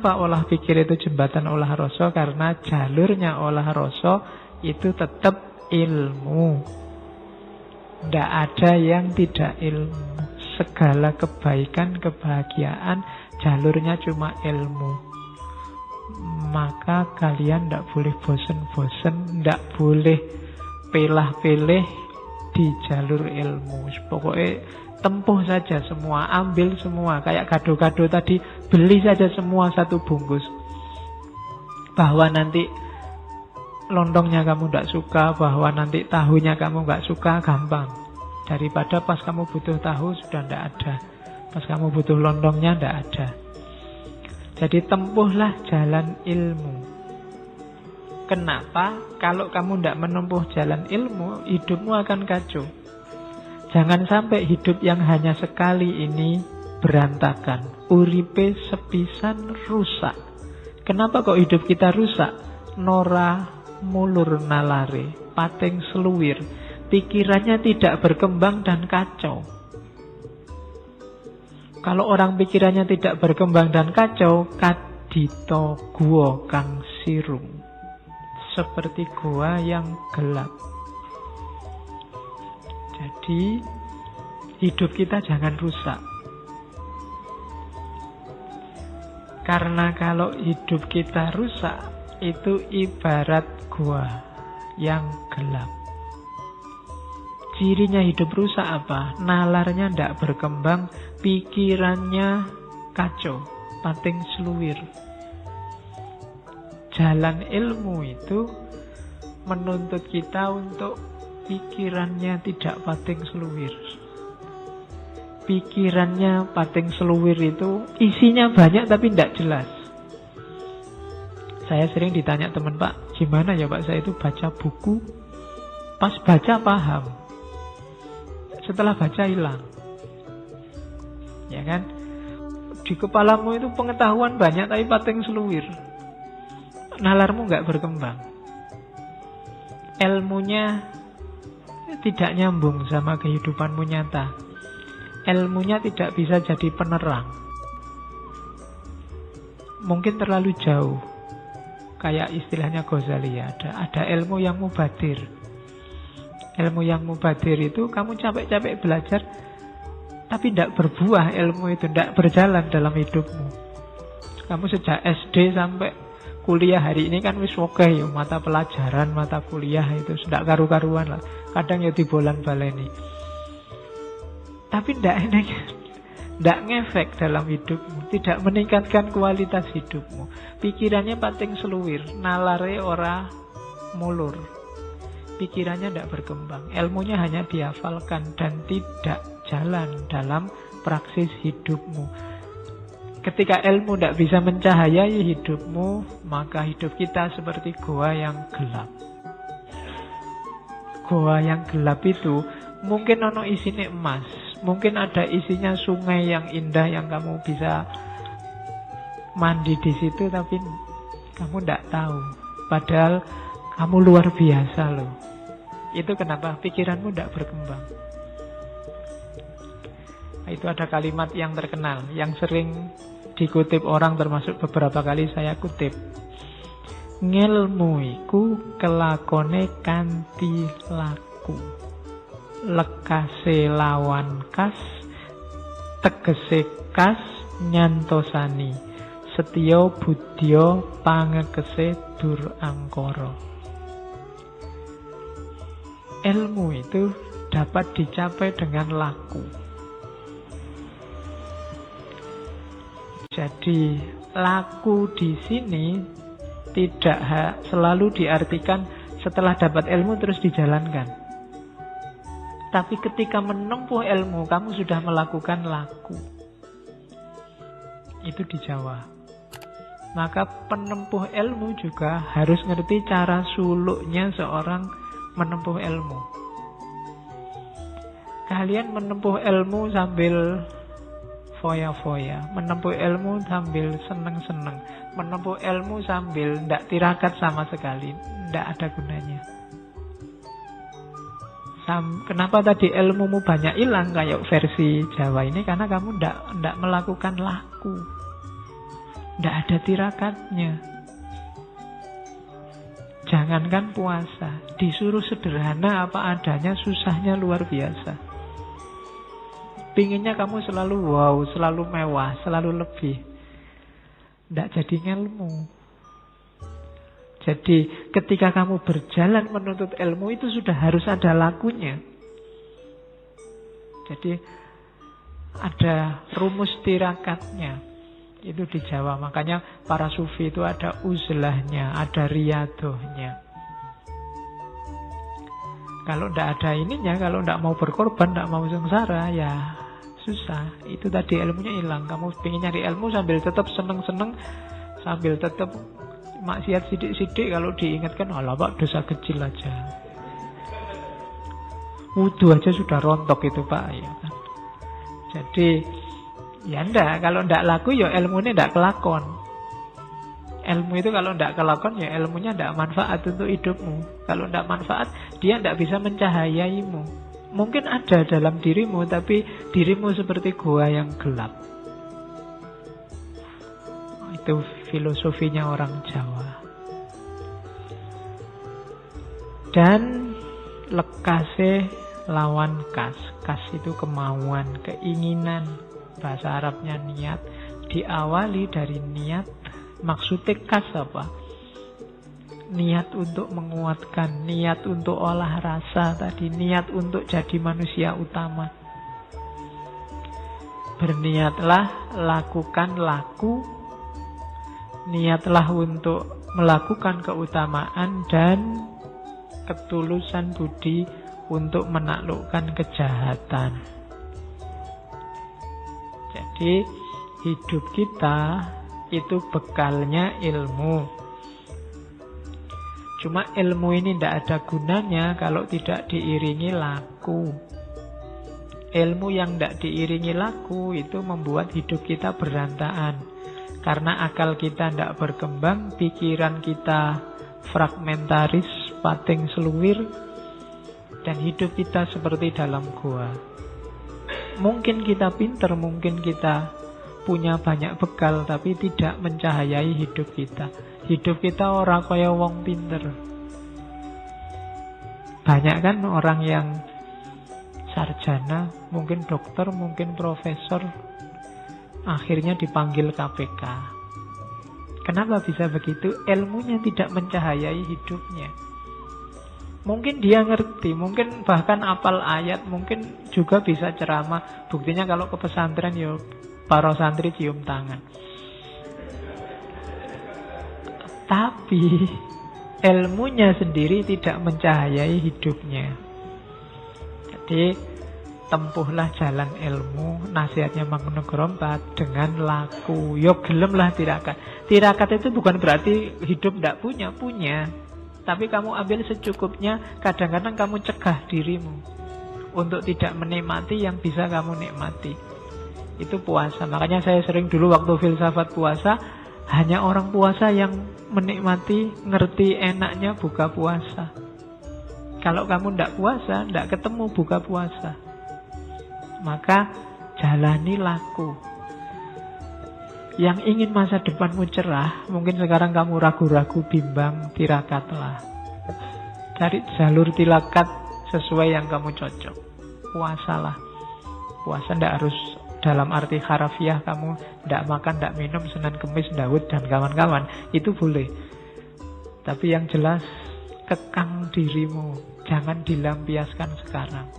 Kenapa olah pikir itu jembatan olah rasa? Karena jalurnya olah rasa itu tetap ilmu. Tidak ada yang tidak ilmu. Segala kebaikan, kebahagiaan, jalurnya cuma ilmu. Maka kalian tidak boleh bosen-bosen, tidak boleh pilih-pilih di jalur ilmu. Pokoknya tempuh saja semua, ambil semua. Kayak gado-gado tadi, beli saja semua satu bungkus. Bahwa nanti lontongnya kamu tidak suka, bahwa nanti tahunya kamu nggak suka, gampang. Daripada pas kamu butuh tahu sudah tidak ada, pas kamu butuh lontongnya tidak ada. Jadi tempuhlah jalan ilmu. Kenapa? Kalau kamu tidak menempuh jalan ilmu, hidupmu akan kacau. Jangan sampai hidup yang hanya sekali ini berantakan. Uripe sepisan rusak. Kenapa kok hidup kita rusak? Nora mulur nalare, pating seluwir. Pikirannya tidak berkembang dan kacau. Kalau orang pikirannya tidak berkembang dan kacau, kadito gua kang sirung, seperti gua yang gelap. Jadi hidup kita jangan rusak. Karena kalau hidup kita rusak, itu ibarat gua yang gelap. Cirinya hidup rusak apa? Nalarnya tidak berkembang, pikirannya kacau, pating seluwir. Jalan ilmu itu menuntut kita untuk pikirannya tidak pating seluwir. Pikirannya pating seluwir itu isinya banyak tapi tidak jelas. Saya sering ditanya teman, Pak, gimana ya Pak, saya itu baca buku, pas baca paham, setelah baca hilang. Ya kan? Di kepalamu itu pengetahuan banyak tapi pating seluwir. Nalarmu nggak berkembang. Ilmunya tidak nyambung sama kehidupanmu nyata. Ilmunya tidak bisa jadi penerang. Mungkin terlalu jauh. Kayak istilahnya Ghazali, ada ilmu yang mubadir. Ilmu yang mubadir itu kamu capek-capek belajar tapi tidak berbuah, ilmu itu tidak berjalan dalam hidupmu. Kamu sejak SD sampai kuliah hari ini kan wis oke ya, mata pelajaran, mata kuliah itu sudah karu-karuan lah. Kadang ya dibolan-baleni. Tapi tidak ngefek dalam hidupmu, tidak meningkatkan kualitas hidupmu. Pikirannya pating seluwir, nalare ora mulur. Pikirannya tidak berkembang, ilmunya hanya dihafalkan dan tidak jalan dalam praksis hidupmu. Ketika ilmu tidak bisa mencahayai hidupmu, maka hidup kita seperti goa yang gelap. Goa yang gelap itu mungkin ono isine emas, mungkin ada isinya sungai yang indah yang kamu bisa mandi di situ, tapi kamu tidak tahu. Padahal kamu luar biasa loh. Itu kenapa pikiranmu tidak berkembang. Itu ada kalimat yang terkenal, yang sering dikutip orang, termasuk beberapa kali saya kutip. Ngilmu iku kelakone kanthi laku, lekase lawan kas, tegese kas nyantosani, setya budya pangekese dur angkara. Ilmu itu dapat dicapai dengan laku. Jadi laku di sini tidak selalu diartikan setelah dapat ilmu terus dijalankan. Tapi ketika menempuh ilmu, kamu sudah melakukan laku. Itu di Jawa. Maka penempuh ilmu juga harus ngerti cara suluknya seorang menempuh ilmu. Kalian menempuh ilmu sambil foya-foya, menempuh ilmu sambil seneng-seneng, menempuh ilmu sambil tidak tirakat sama sekali, tidak ada gunanya. Kenapa tadi ilmumu banyak hilang kayak versi Jawa ini? Karena kamu tidak melakukan laku. Tidak ada tirakatnya. Jangankan puasa, disuruh sederhana apa adanya, susahnya luar biasa. Pinginnya kamu selalu wow, selalu mewah, selalu lebih. Tidak jadi ngelmu. Jadi ketika kamu berjalan menuntut ilmu itu sudah harus ada lakunya. Jadi ada rumus tirakatnya. Itu di Jawa. Makanya para sufi itu ada uzlahnya, ada riyadohnya. Kalau tidak ada ininya, kalau tidak mau berkorban, tidak mau sengsara, ya susah. Itu tadi ilmunya hilang. Kamu ingin nyari ilmu sambil tetap seneng-seneng, sambil tetap maksiat sidik-sidik. Kalau diingatkan, alah pak, dosa kecil aja. Wudhu aja sudah rontok itu pak, ya kan. Jadi ya ndak, kalau ndak laku ya ilmunya ndak kelakon. Ilmu itu kalau ndak kelakon ya ilmunya ndak manfaat untuk hidupmu. Kalau ndak manfaat, dia ndak bisa mencahayaimu. Mungkin ada dalam dirimu, tapi dirimu seperti gua yang gelap. Itu filosofinya orang Jawa. Dan lekase lawan kas. Kas itu kemauan, keinginan. Bahasa Arabnya niat. Diawali dari niat. Maksudnya kas apa? Niat untuk menguatkan, niat untuk olah rasa tadi, niat untuk jadi manusia utama. Berniatlah, lakukan laku. Niatlah untuk melakukan keutamaan dan ketulusan budi untuk menaklukkan kejahatan. Jadi hidup kita itu bekalnya ilmu. Cuma ilmu ini tidak ada gunanya kalau tidak diiringi laku. Ilmu yang tidak diiringi laku itu membuat hidup kita berantakan. Karena akal kita tidak berkembang, pikiran kita fragmentaris, pating seluwir, dan hidup kita seperti dalam gua. Mungkin kita pinter, mungkin kita punya banyak bekal, tapi tidak mencahayai hidup kita. Hidup kita orang kaya wong pinter. Banyak kan orang yang sarjana, mungkin dokter, mungkin profesor, akhirnya dipanggil KPK. Kenapa bisa begitu? Ilmunya tidak mencahayai hidupnya. Mungkin dia ngerti, mungkin bahkan hafal ayat, mungkin juga bisa ceramah. Buktinya kalau ke pesantren ya para santri cium tangan. Tapi ilmunya sendiri tidak mencahayai hidupnya. Jadi tempuhlah jalan ilmu, nasihatnya Mang Negoro 4 dengan laku. Yo gelemlah tirakat. Tirakat itu bukan berarti hidup tidak punya. Tapi kamu ambil secukupnya. Kadang-kadang kamu cegah dirimu untuk tidak menikmati yang bisa kamu nikmati. Itu puasa. Makanya saya sering dulu waktu filsafat puasa, hanya orang puasa yang menikmati, ngerti enaknya buka puasa. Kalau kamu tidak puasa, tidak ketemu buka puasa. Maka jalani laku. Yang ingin masa depanmu cerah, mungkin sekarang kamu ragu-ragu, bimbang, tirakatlah. Cari jalur tirakat sesuai yang kamu cocok. Puasalah. Puasa tidak harus dalam arti harafiah kamu tidak makan, tidak minum, Senin, Kemis, Daud, dan kawan-kawan. Itu boleh. Tapi yang jelas, kekang dirimu. Jangan dilampiaskan sekarang.